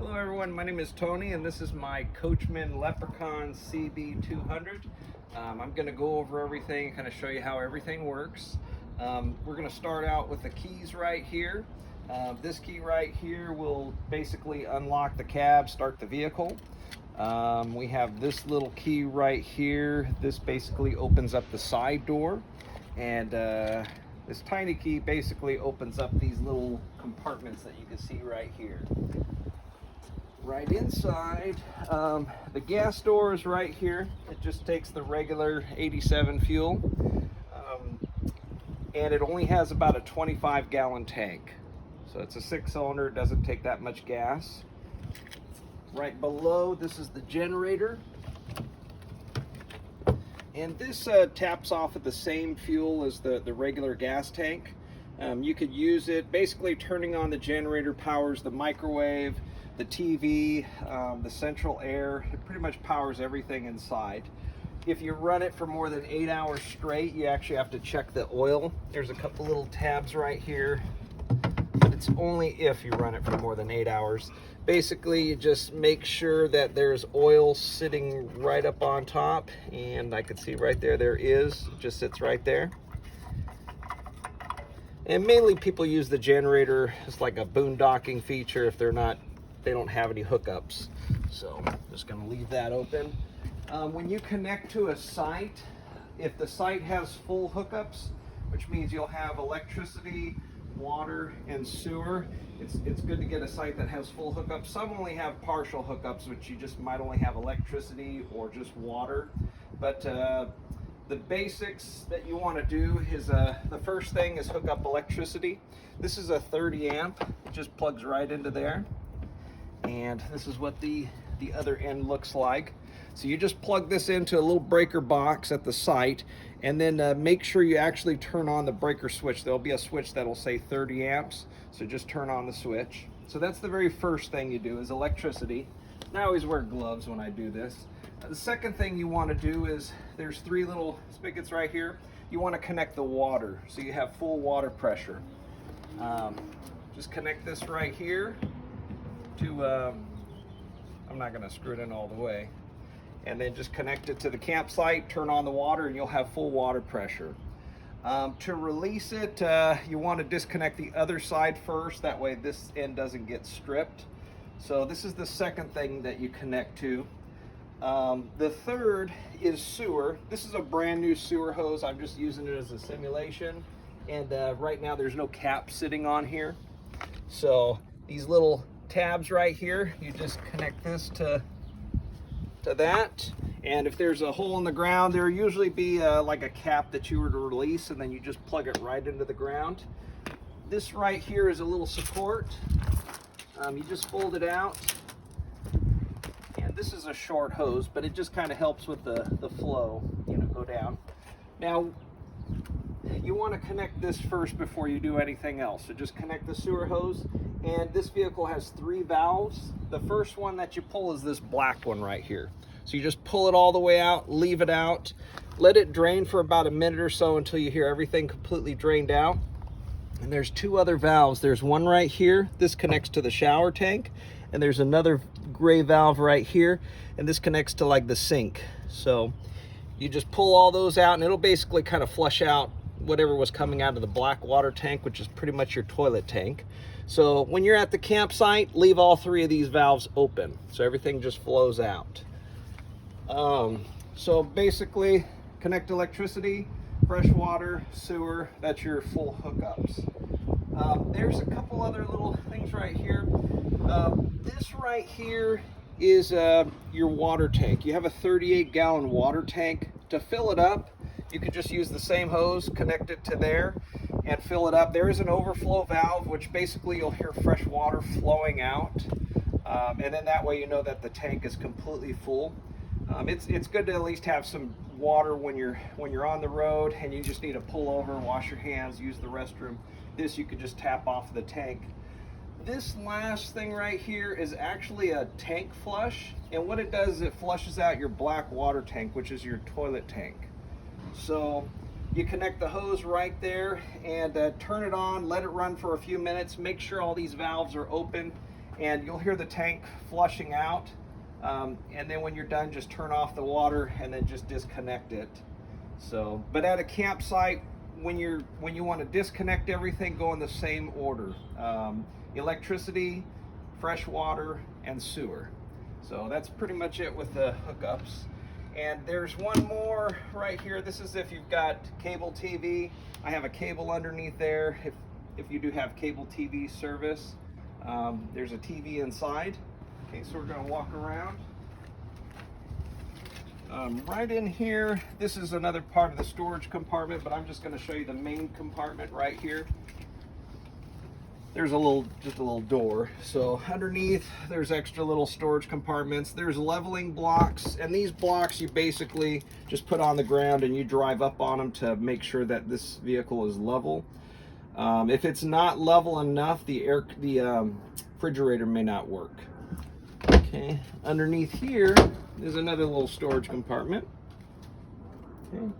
Hello everyone, my name is Tony and this is my Coachman Leprechaun CB200. I'm going to go over everything and kind of show you how everything works. We're going to start out with the keys right here. This key right here will basically unlock the cab, start the vehicle. We have this little key right here. This basically opens up the side door, and this tiny key basically opens up these little compartments that you can see right here. Right inside, the gas door is right here. It just takes the regular 87 fuel, and it only has about a 25-gallon tank. So it's a 6-cylinder, it doesn't take that much gas. Right below, this is the generator. And this taps off at the same fuel as the regular gas tank. You could use it, basically turning on the generator powers the microwave, the TV, the central air. It pretty much powers everything inside. If you run it for more than 8 hours straight, you actually have to check the oil. There's a couple little tabs right here, but it's only if you run it for more than 8 hours. Basically, you just make sure that there's oil sitting right up on top, and I can see right there, there is. It just sits right there. And mainly people use the generator as like a boondocking feature if they don't have any hookups. So I'm just gonna leave that open. When you connect to a site, if the site has full hookups, which means you'll have electricity, water, and sewer, it's good to get a site that has full hookups. Some only have partial hookups, which you just might only have electricity or just water. But the basics that you want to do is the first thing is hook up electricity. This is a 30 amp. It just plugs right into there. And this is what the other end looks like. So you just plug this into a little breaker box at the site, and then make sure you actually turn on the breaker switch. There'll be a switch that'll say 30 amps, so just turn on the switch. So that's the very first thing you do is electricity. And I always wear gloves when I do this. The second thing you want to do is there's 3 little spigots right here. You want to connect the water so you have full water pressure. Just connect this right here to, I'm not going to screw it in all the way, and then just connect it to the campsite, turn on the water, and you'll have full water pressure. To release it, you want to disconnect the other side first, that way this end doesn't get stripped. So this is the second thing that you connect to. The third is sewer. This is a brand new sewer hose. I'm just using it as a simulation, and right now there's no cap sitting on here. So these little tabs right here, you just connect this to that, and if there's a hole in the ground, there usually be like a cap that you were to release, and then you just plug it right into the ground. This right here is a little support. You just fold it out, and this is a short hose, but it just kind of helps with the flow, go down. Now you want to connect this first before you do anything else. So just connect the sewer hose, and this vehicle has 3 valves. The first one that you pull is this black one right here. So you just pull it all the way out, leave it out, let it drain for about a minute or so until you hear everything completely drained out. And there's 2 other valves. There's one right here. This connects to the shower tank, and there's another gray valve right here, and this connects to like the sink. So you just pull all those out, and it'll basically kind of flush out whatever was coming out of the black water tank, which is pretty much your toilet tank. So when you're at the campsite, leave all 3 of these valves open so everything just flows out. So basically, connect electricity, fresh water, sewer, that's your full hookups. There's a couple other little things right here. This right here is your water tank. You have a 38-gallon water tank. To fill it up, you could just use the same hose, connect it to there, and fill it up. There is an overflow valve, which basically you'll hear fresh water flowing out, and then that way you know that the tank is completely full. It's good to at least have some water when you're on the road and you just need to pull over, wash your hands, use the restroom. This you could just tap off the tank. This last thing right here is actually a tank flush, and what it does is it flushes out your black water tank, which is your toilet tank. So you connect the hose right there and turn it on, let it run for a few minutes, make sure all these valves are open, and you'll hear the tank flushing out. And then when you're done, just turn off the water and then just disconnect it. So, but at a campsite, when you want to disconnect everything, go in the same order: electricity, fresh water, and sewer. So that's pretty much it with the hookups. And there's one more right here. This is if you've got cable TV. I have a cable underneath there. If you do have cable TV service, there's a TV inside. Okay, so we're going to walk around. Right in here, this is another part of the storage compartment, but I'm just going to show you the main compartment right here. There's just a little door. So underneath, there's extra little storage compartments. There's leveling blocks, and these blocks you basically just put on the ground and you drive up on them to make sure that this vehicle is level. If it's not level enough, the refrigerator may not work. Okay, underneath here is another little storage compartment. Okay.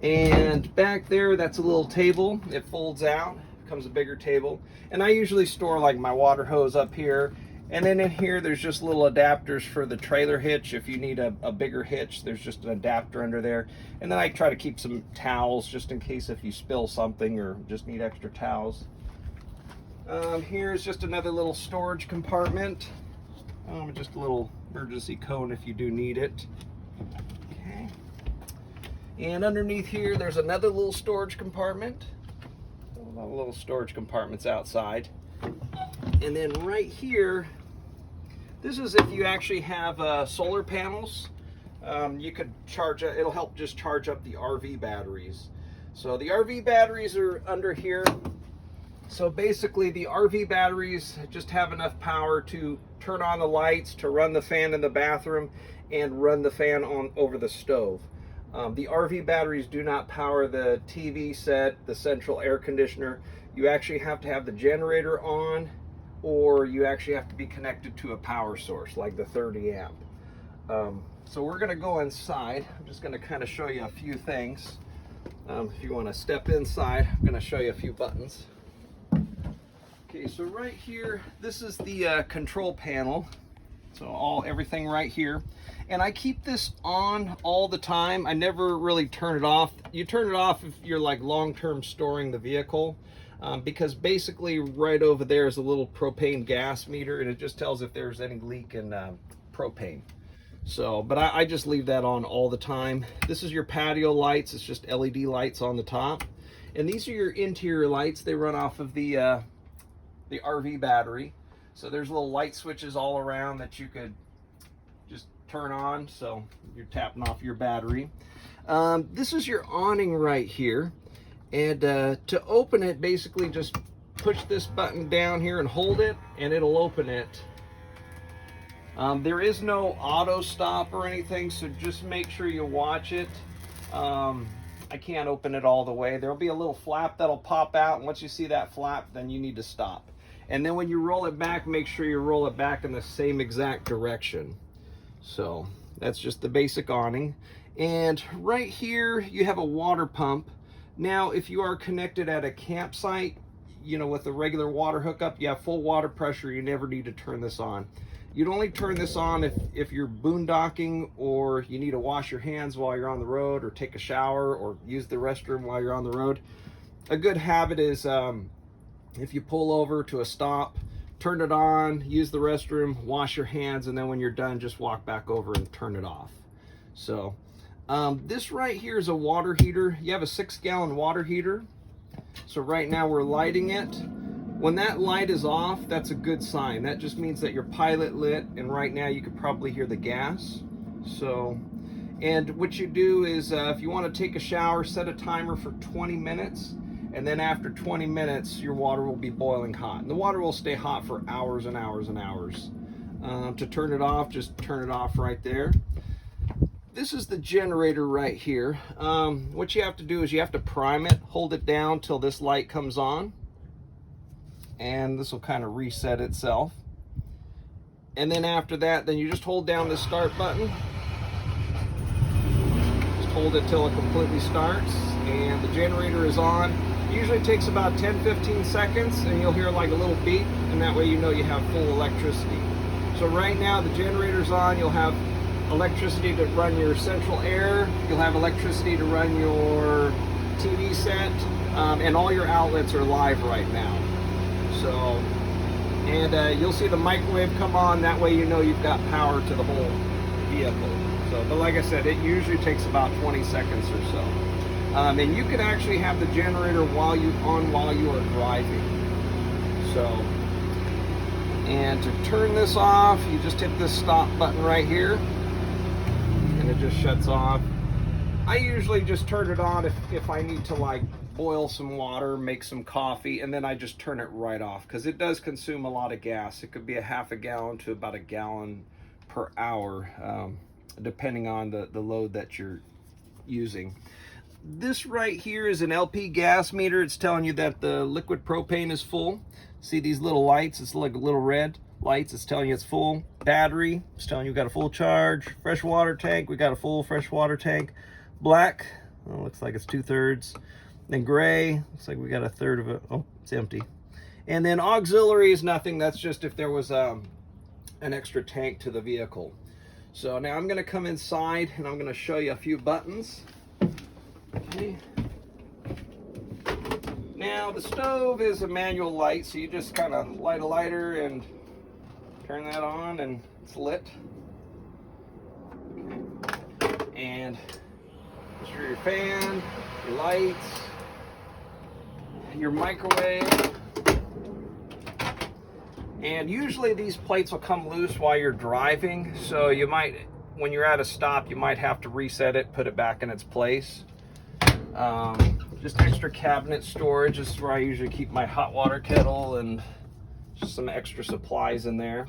And back there, that's a little table. It folds out, becomes a bigger table. And I usually store like my water hose up here. And then in here, there's just little adapters for the trailer hitch. If you need a bigger hitch, there's just an adapter under there. And then I try to keep some towels just in case if you spill something or just need extra towels. Here's just another little storage compartment. Just a little emergency cone if you do need it. Okay. And underneath here, there's another little storage compartment. A lot of little storage compartments outside. And then right here, this is if you actually have solar panels. You could charge it. It'll help just charge up the RV batteries. So the RV batteries are under here. So basically the RV batteries just have enough power to turn on the lights, to run the fan in the bathroom, and run the fan on over the stove. The RV batteries do not power the TV set, the central air conditioner. You actually have to have the generator on, or you actually have to be connected to a power source like the 30 amp. So we're going to go inside. I'm just going to kind of show you a few things. If you want to step inside, I'm going to show you a few buttons. Okay, so right here, this is the control panel. So everything right here. And I keep this on all the time. I never really turn it off. You turn it off if you're like long-term storing the vehicle, because basically right over there is a little propane gas meter, and it just tells if there's any leak in propane. So, but I just leave that on all the time. This is your patio lights. It's just LED lights on the top. And these are your interior lights. They run off of the RV battery. So there's little light switches all around that you could just turn on. So you're tapping off your battery. This is your awning right here. And to open it, basically just push this button down here and hold it, and it'll open it. There is no auto stop or anything, so just make sure you watch it. I can't open it all the way. There'll be a little flap that'll pop out, and once you see that flap, then you need to stop. And then when you roll it back, make sure you roll it back in the same exact direction. So that's just the basic awning. And right here, you have a water pump. Now, if you are connected at a campsite, you know, with a regular water hookup, you have full water pressure, you never need to turn this on. You'd only turn this on if you're boondocking, or you need to wash your hands while you're on the road, or take a shower, or use the restroom while you're on the road. A good habit is if you pull over to a stop, turn it on, use the restroom, wash your hands, and then when you're done, just walk back over and turn it off. So this right here is a water heater. You have a 6-gallon water heater. So right now we're lighting it. When that light is off, that's a good sign. That just means that your pilot lit, and right now you could probably hear the gas. So, and what you do is if you want to take a shower, set a timer for 20 minutes. And then after 20 minutes, your water will be boiling hot. And the water will stay hot for hours and hours and hours. To turn it off, just turn it off right there. This is the generator right here. What you have to do is you have to prime it, hold it down till this light comes on. And this will kind of reset itself. And then after that, then you just hold down the start button. Just hold it till it completely starts, and the generator is on. Usually takes about 10-15 seconds, and you'll hear like a little beep, and that way you know you have full electricity. So right now the generator's on. You'll have electricity to run your central air, you'll have electricity to run your TV set, and all your outlets are live right now. So, and you'll see the microwave come on, that way you know you've got power to the whole vehicle. So, but like I said, it usually takes about 20 seconds or so. And you can actually have the generator while you are driving. So, and to turn this off, you just hit this stop button right here, and it just shuts off. I usually just turn it on if I need to like boil some water, make some coffee, and then I just turn it right off, because it does consume a lot of gas. It could be a half a gallon to about a gallon per hour, depending on the load that you're using. This right here is an LP gas meter. It's telling you that the liquid propane is full. See these little lights? It's like little red lights. It's telling you it's full. Battery, it's telling you got a full charge. Fresh water tank, we got a full fresh water tank. Black, well, looks like it's 2/3. Then gray, looks like we got a third of it. Oh, it's empty. And then auxiliary is nothing. That's just if there was an extra tank to the vehicle. So now I'm going to come inside and I'm going to show you a few buttons. Okay. Now the stove is a manual light, so you just kind of light a lighter and turn that on and it's lit. Okay. And this is your fan, your lights, your microwave. And usually these plates will come loose while you're driving, so you might, when you're at a stop, you might have to reset it, put it back in its place. Just extra cabinet storage. This is where I usually keep my hot water kettle and just some extra supplies in there.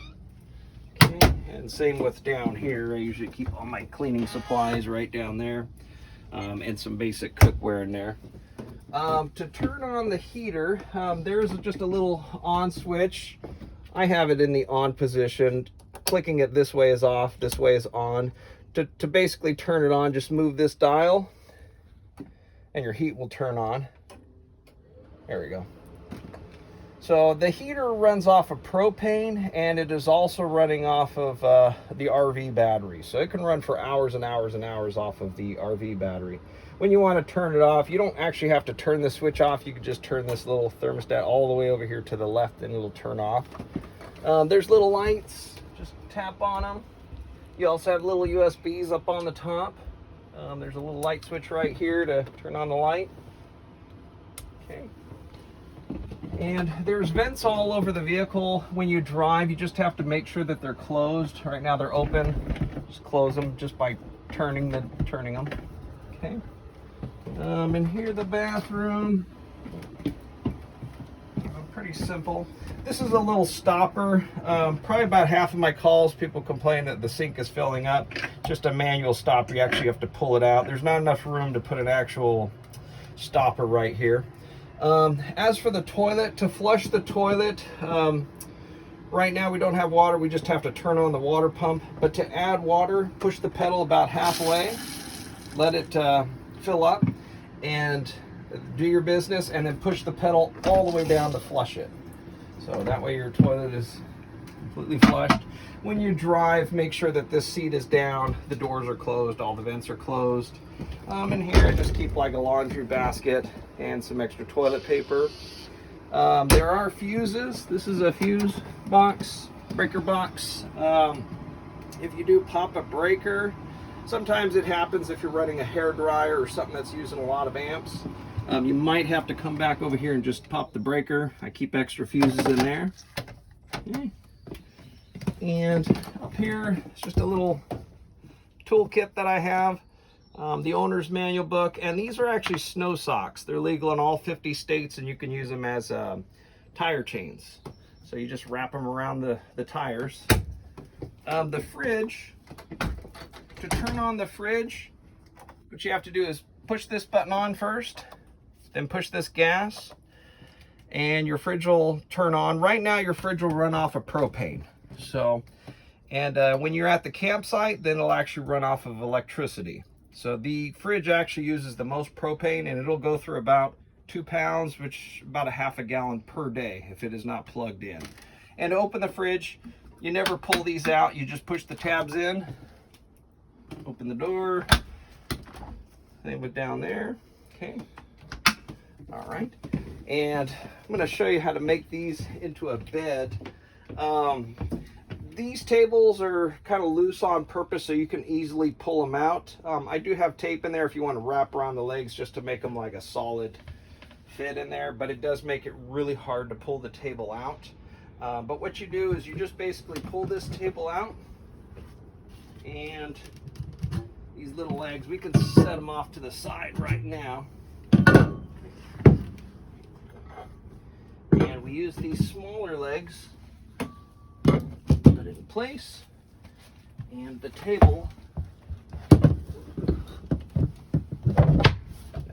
Okay. And same with down here. I usually keep all my cleaning supplies right down there, and some basic cookware in there. To turn on the heater, there's just a little on switch. I have it in the on position. Clicking it this way is off, this way is on. To basically turn it on, just move this dial and your heat will turn on. There we go. So the heater runs off of propane, and it is also running off of the RV battery. So it can run for hours and hours and hours off of the RV battery. When you want to turn it off, you don't actually have to turn the switch off. You can just turn this little thermostat all the way over here to the left and it'll turn off. There's little lights, just tap on them. You also have little USBs up on the top. There's a little light switch right here to turn on the light. Okay. And there's vents all over the vehicle. When you drive, you just have to make sure that they're closed. Right now they're open. Just close them just by turning them. Okay. And here the bathroom. Pretty simple. This is a little stopper. Probably about half of my calls, people complain that the sink is filling up. Just a manual stopper. You actually have to pull it out. There's not enough room to put an actual stopper right here. As for the toilet, to flush the toilet, right now we don't have water. We just have to turn on the water pump. But to add water, push the pedal about halfway, let it fill up, and do your business, and then push the pedal all the way down to flush it. So that way your toilet is completely flushed. When you drive, make sure that this seat is down, the doors are closed, all the vents are closed. And here I just keep like a laundry basket and some extra toilet paper. There are fuses. This is a fuse box, breaker box. If you do pop a breaker, sometimes it happens if you're running a hair dryer or something that's using a lot of amps. You might have to come back over here and just pop the breaker. I keep extra fuses in there. Okay. And up here, it's just a little toolkit that I have. The owner's manual book, and these are actually snow socks. They're legal in all 50 states, and you can use them as tire chains. So you just wrap them around the tires. The fridge, to turn on the fridge, what you have to do is push this button on first, then push this gas, and your fridge will turn on. Right now your fridge will run off of propane. So, and when you're at the campsite, then it'll actually run off of electricity. So the fridge actually uses the most propane, and it'll go through about 2 pounds, which about a half a gallon per day if it is not plugged in. And to open the fridge, you never pull these out. You just push the tabs in, open the door, same with down there. Okay. All right. And I'm going to show you how to make these into a bed. These tables are kind of loose on purpose so you can easily pull them out. I do have tape in there if you want to wrap around the legs just to make them like a solid fit in there, but it does make it really hard to pull the table out. But what you do is you just basically pull this table out, and these little legs, we can set them off to the side right now. And we use these smaller legs, put it in place, and the table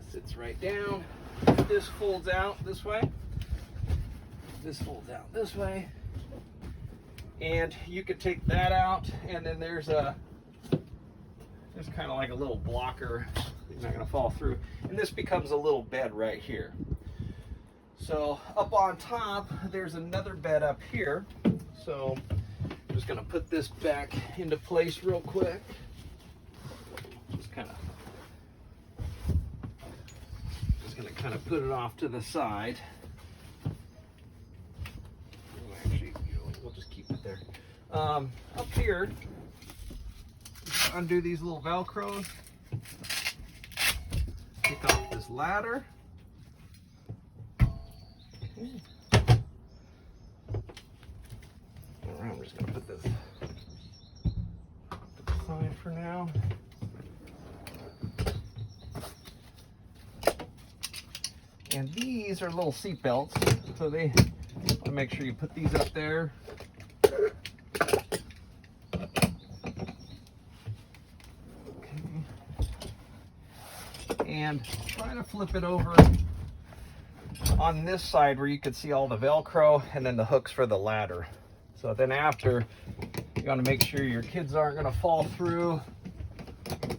sits right down. This folds out this way. This folds out this way. And you could take that out, and then there's kind of like a little blocker. It's not going to fall through. And this becomes a little bed right here. So up on top, there's another bed up here. So I'm just going to put this back into place real quick. Just going to put it off to the side. Actually, we'll just keep it there. Up here, undo these little Velcros. Take off this ladder. Okay. All right, I'm just going to put this aside for now. And these are little seat belts, so they want to make sure you put these up there. Okay. And try to flip it over on this side where you can see all the Velcro and then the hooks for the ladder. So then after, you want to make sure your kids aren't going to fall through.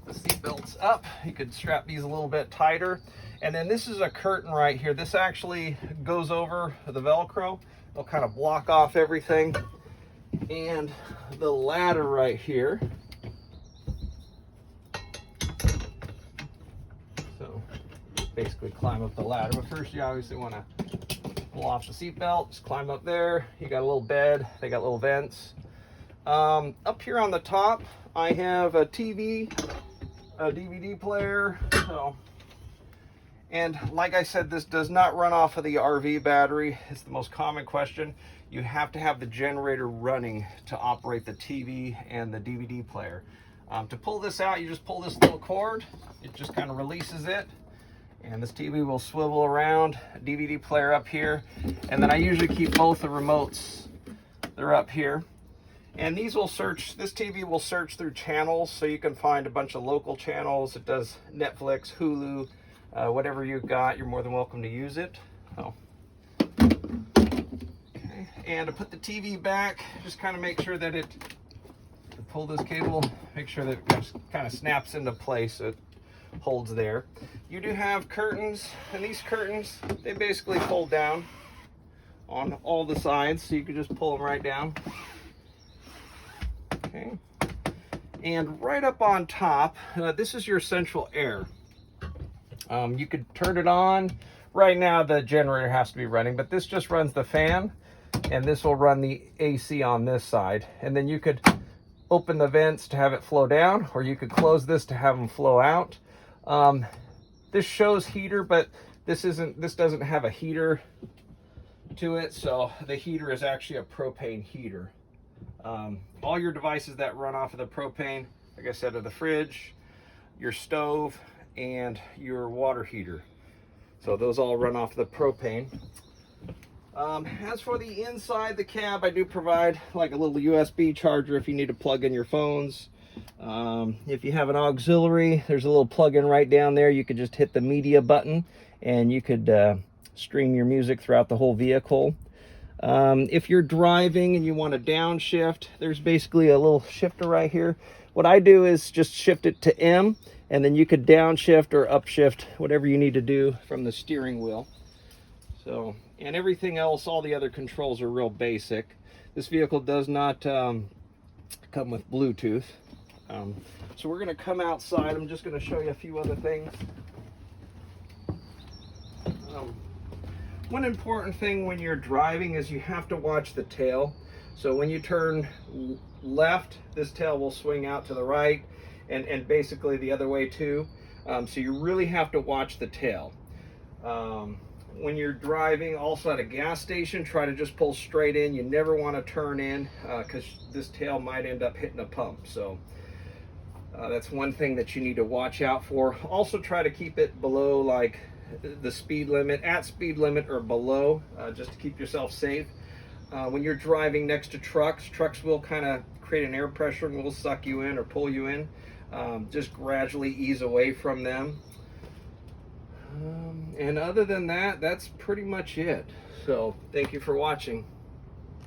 The seat belts up. You could strap these a little bit tighter. And then this is a curtain right here. This actually goes over the Velcro. It'll kind of block off everything. And the ladder right here. So basically climb up the ladder. But first you obviously want to pull off the seat belt. Just climb up there. You got a little bed. They got little vents. Up here on the top, I have a TV, a DVD player. And like I said, this does not run off of the RV battery. It's the most common question. You have to have the generator running to operate the TV and the DVD player. To pull this out, you just pull this little cord. It just kind of releases it. And this TV will swivel around, DVD player up here. And then I usually keep both the remotes. They're up here. And these will search, this TV will search through channels, so you can find a bunch of local channels. It does Netflix, Hulu, whatever you've got, you're more than welcome to use it. So, okay. And to put the TV back, just kind of make sure that pull this cable, make sure that it just kind of snaps into place so it holds there. You do have curtains, and these curtains, they basically fold down on all the sides, so you can just pull them right down. Okay. And right up on top, this is your central air. You could turn it on. Right now the generator has to be running, but this just runs the fan, and this will run the AC on this side. And then you could open the vents to have it flow down, or you could close this to have them flow out. This shows heater, but this doesn't have a heater to it, so the heater is actually a propane heater. All your devices that run off of the propane, like I said, are the fridge, your stove, and your water heater. So those all run off the propane. As for the inside the cab, I do provide like a little USB charger if you need to plug in your phones. If you have an auxiliary, there's a little plug-in right down there. You could just hit the media button and you could stream your music throughout the whole vehicle. If you're driving and you want to downshift, there's basically a little shifter right here. What I do is just shift it to M, and then you could downshift or upshift, whatever you need to do from the steering wheel. So, and everything else, all the other controls are real basic. This vehicle does not come with Bluetooth. So we're going to come outside. I'm just going to show you a few other things. One important thing when you're driving is you have to watch the tail. So when you turn left, this tail will swing out to the right, and basically the other way too. So you really have to watch the tail. When you're driving also at a gas station, try to just pull straight in. You never want to turn in because this tail might end up hitting a pump. So that's one thing that you need to watch out for. Also try to keep it below like the speed limit, at speed limit or below, just to keep yourself safe. When you're driving next to trucks will kind of create an air pressure and will suck you in or pull you in. Just gradually ease away from them. And other than that, that's pretty much it. So thank you for watching.